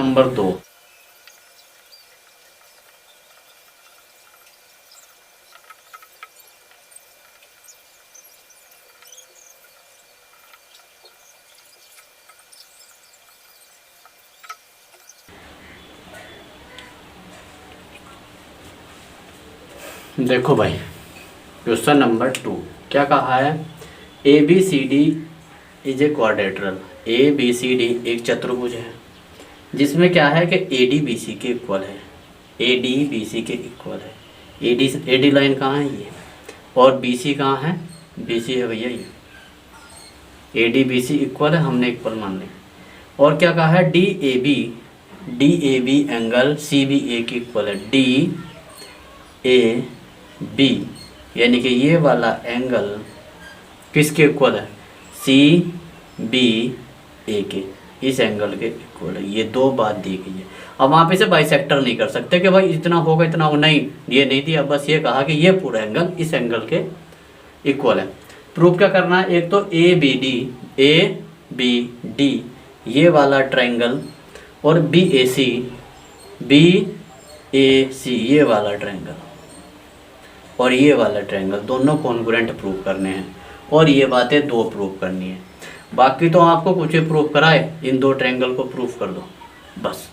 Number 2। देखो भाई, question number 2 क्या कहा है, A B C D is a quadrilateral. A B C D एक चतुर्भुज है जिसमें क्या है कि ए डी बी सी के इक्वल है। ए डी बी सी के इक्वल है। ए डी लाइन कहाँ है, ये, और बी सी कहाँ है, बी सी है भैया ये। A D B C equal है, हमने इक्वल मान लिया। और क्या कहा है, D A B angle C B A के इक्वल है। डी ए बी यानी कि ये वाला एंगल किसके इक्वल है, सी बी ए के, इस एंगल के इक्वल है। ये दो बात दी गई है। अब आप इसे बाइसेक्टर नहीं कर सकते कि भाई इतना होगा इतना हो, नहीं, ये नहीं दिया। बस ये कहा कि ये पूरा एंगल इस एंगल के इक्वल है। प्रूफ क्या करना है, एक तो ए बी डी ये वाला ट्रायंगल और बी ए सी ये वाला ट्रायंगल और ये वाला ट्रायंगल दोनों कॉन्ग्रुएंट प्रूफ करने हैं। और ये बातें दो प्रूफ करनी है। बाकी तो आपको कुछ भी प्रूफ कराए, इन दो ट्रायंगल को प्रूफ कर दो बस।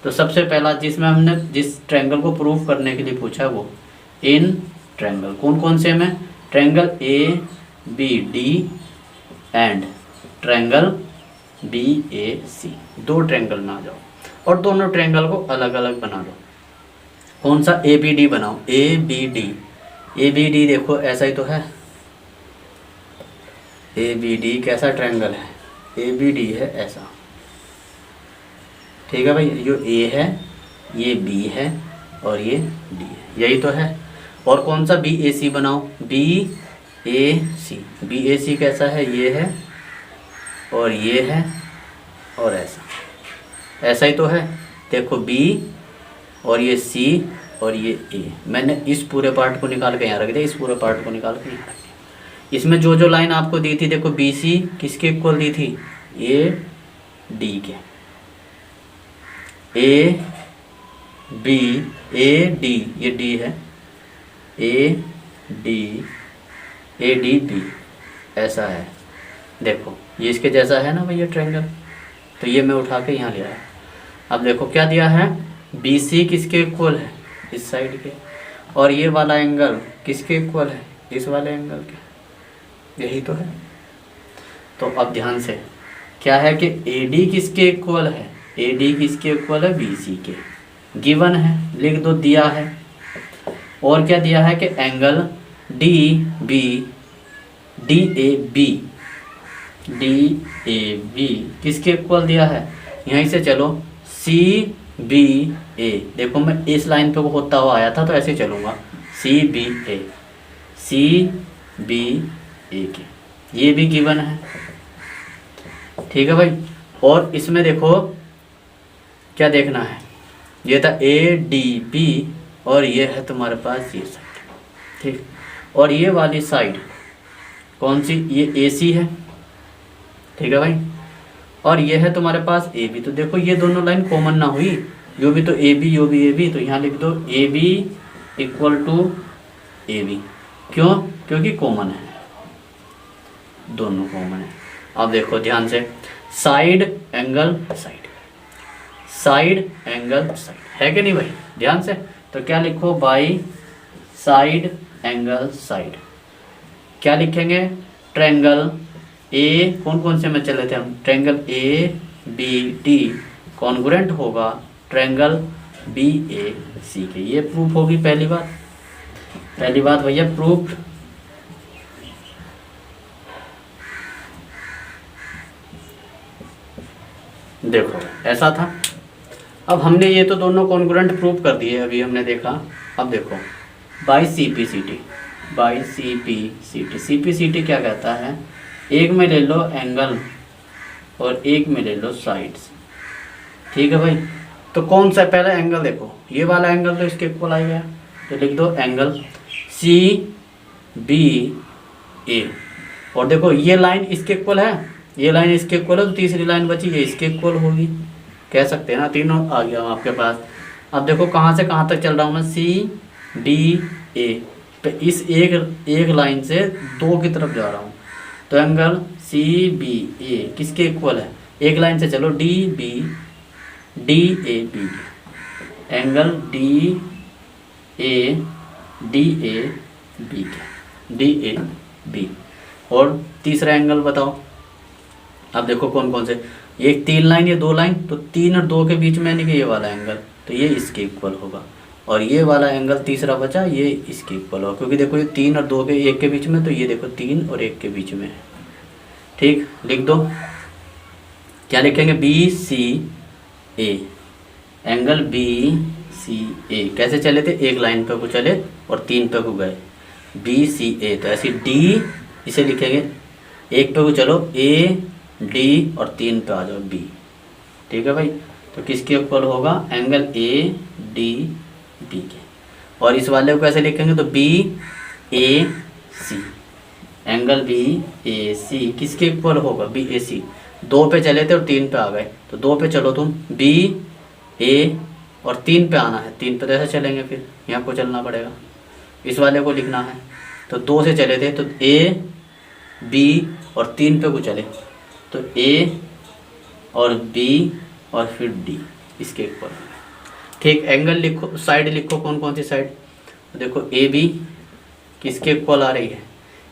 तो सबसे पहला जिसमें हमने जिस ट्रायंगल को प्रूफ करने के लिए पूछा वो इन ट्रायंगल कौन कौन से में, triangle A B D and triangle B A C, दो ट्रायंगल में आ जाओ और दोनों ट्रायंगल को अलग अलग बना दो। कौन सा, ए बी डी बनाओ। ए बी डी देखो ऐसा ही तो है। ए बी डी कैसा ट्रायंगल है, ए बी डी है ऐसा, ठीक है भाई। जो ए है ये बी है और ये डी है, यही तो है। और कौन सा, बी ए सी बनाओ। बी ए सी कैसा है, ये है और ये है और ऐसा ही तो है। देखो बी और ये सी और ये ए, मैंने इस पूरे पार्ट को निकाल के यहाँ रख दिया, इस पूरे पार्ट को निकाल के यहाँ रख दिया। इसमें जो जो लाइन आपको दी थी, देखो बी सी किसके इक्वल दी थी, ए डी के। ए डी ये डी है, ए डी बी ऐसा है। देखो ये इसके जैसा है ना भैया ट्रायंगल, तो ये मैं उठा के यहाँ ले आया। अब देखो क्या दिया है, बी सी किसके इक्वल है, इस साइड के, और ये वाला एंगल किसके इक्वल है, इस वाले एंगल के, यही तो है। तो अब ध्यान से क्या है कि ए डी किसके इक्वल है, ए डी किसके इक्वल है, बी सी के, गिवन है, लिख दो, दिया है। और क्या दिया है कि एंगल डी ए बी किसके इक्वल दिया है, यहीं से चलो, सी बी ए। देखो मैं इस लाइन पे होता हुआ आया था तो ऐसे चलूँगा, सी बी ए के, ये भी गिवन है, ठीक है भाई। और इसमें देखो क्या देखना है, ये था ए डी बी और ये है तुम्हारे पास ये साइड, ठीक। और ये वाली साइड कौन सी, ये ए सी है, ठीक है भाई। और ये है तुम्हारे पास ए बी। तो देखो ये दोनों लाइन कॉमन ना हुई, जो भी तो ए बी यो भी ए बी, तो यहाँ लिख दो A B equal to A B. क्यों, क्योंकि कॉमन है, दोनों कॉमन है। अब देखो ध्यान से, साइड एंगल साइड है कि नहीं भाई, ध्यान से। तो क्या लिखो, बाई साइड एंगल साइड। क्या लिखेंगे, ट्रायंगल ए, कौन कौन से में चले थे हम, triangle A B D congruent होगा ट्रायंगल बी ए सी के। ये प्रूफ होगी पहली बात भैया, प्रूफ। देखो ऐसा था। अब हमने ये तो दोनों कॉन्ग्रुएंट प्रूफ कर दिए, अभी हमने देखा। अब देखो by C P C T क्या कहता है, एक में ले लो एंगल और एक में ले लो साइड्स, ठीक है भाई। तो कौन सा पहला एंगल, देखो ये वाला एंगल तो इसके इक्वल आ गया, तो लिख दो एंगल सी बी ए। और देखो ये लाइन इसके इक्वल है, ये लाइन इसके इक्वल है, तो तीसरी लाइन बची ये इसके इक्वल होगी, कह सकते हैं ना, तीनों आ गया आपके पास। अब देखो कहाँ से कहाँ तक चल रहा हूँ मैं, सी डी ए पे इस एक लाइन से 2 की तरफ जा रहा हूँ। तो एंगल सी बी ए किसके इक्वल है, एक लाइन से चलो D B D A B, angle D A B. और तीसरा एंगल बताओ। अब देखो कौन कौन से, एक 3 लाइन या 2 लाइन, तो 3 और 2 के बीच में यानी कि ये वाला एंगल, तो ये इसके इक्वल होगा। और ये वाला एंगल तीसरा बचा, ये इसके इक्वल होगा, क्योंकि देखो ये 3 और 2 के 1 के बीच में, तो ये देखो 3 और 1 के बीच में है। ठीक, लिख दो। क्या लिखेंगे, बी सी ए, एंगल बी सी ए। कैसे चले थे, एक लाइन पे को चले और 3 पे को गए, बी सी ए। तो ऐसी डी इसे लिखेंगे, एक पे को चलो ए डी और 3 पे आ जाओ बी। ठीक है भाई, तो किसके इक्वल होगा, एंगल ए डी बी के। और इस वाले को कैसे लिखेंगे, तो B A C, angle B A सी किसके इक्वल होगा, बी ए सी। 2 पे चले थे और 3 पे आ गए, तो 2 पे चलो तुम, बी ए और 3 पे आना है, 3 पे तो ऐसे चलेंगे, फिर यहाँ को चलना पड़ेगा, इस वाले को लिखना है। तो 2 से चले थे, तो ए बी और 3 पे को चले, तो ए और बी और फिर डी इसके इक्वल। ठीक, एंगल लिखो, साइड लिखो, कौन कौन सी साइड। देखो ए बी किसके इक्वल आ रही है,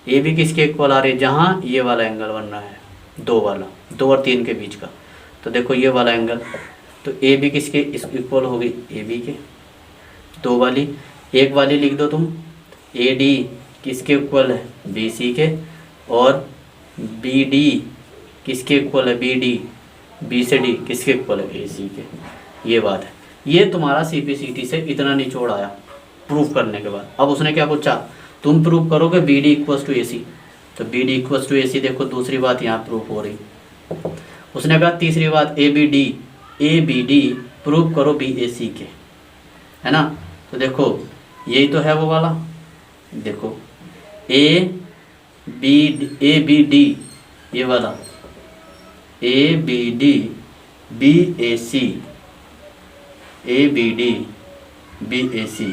ए बी किसके इक्वल आ रही है, जहाँ ये वाला एंगल बन रहा है 2 वाला, 2 और 3 के बीच का। तो देखो ये वाला एंगल, तो ए बी किसके इक्वल होगी, ए बी के। 2 वाली, एक वाली लिख दो तुम, ए डी किसके इक्वल है, बी सी के। और बी डी किसके इक्वल है, बी डी, बी से डी किसके इक्वल है, ए सी के। ये बात है, ये तुम्हारा CPCT से इतना निचोड़ आया प्रूफ करने के बाद। अब उसने क्या पूछा, तुम प्रूफ करोगे बी डी इक्वल्स टू ए सी, तो बी डी इक्वल्स टू ए सी। देखो दूसरी बात यहाँ प्रूफ हो रही। उसने कहा तीसरी बात, ए बी डी प्रूफ करो बी ए सी के, है ना। तो देखो यही तो है वो वाला, देखो ए बी डी, ये वाला A B D B A C, A B D B A C,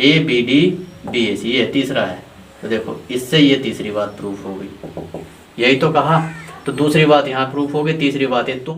A B D B A C, ये तीसरा है। तो देखो इससे ये तीसरी बात प्रूफ हो गई, यही तो कहा। तो दूसरी बात यहाँ प्रूफ हो गई, तीसरी बात है तुम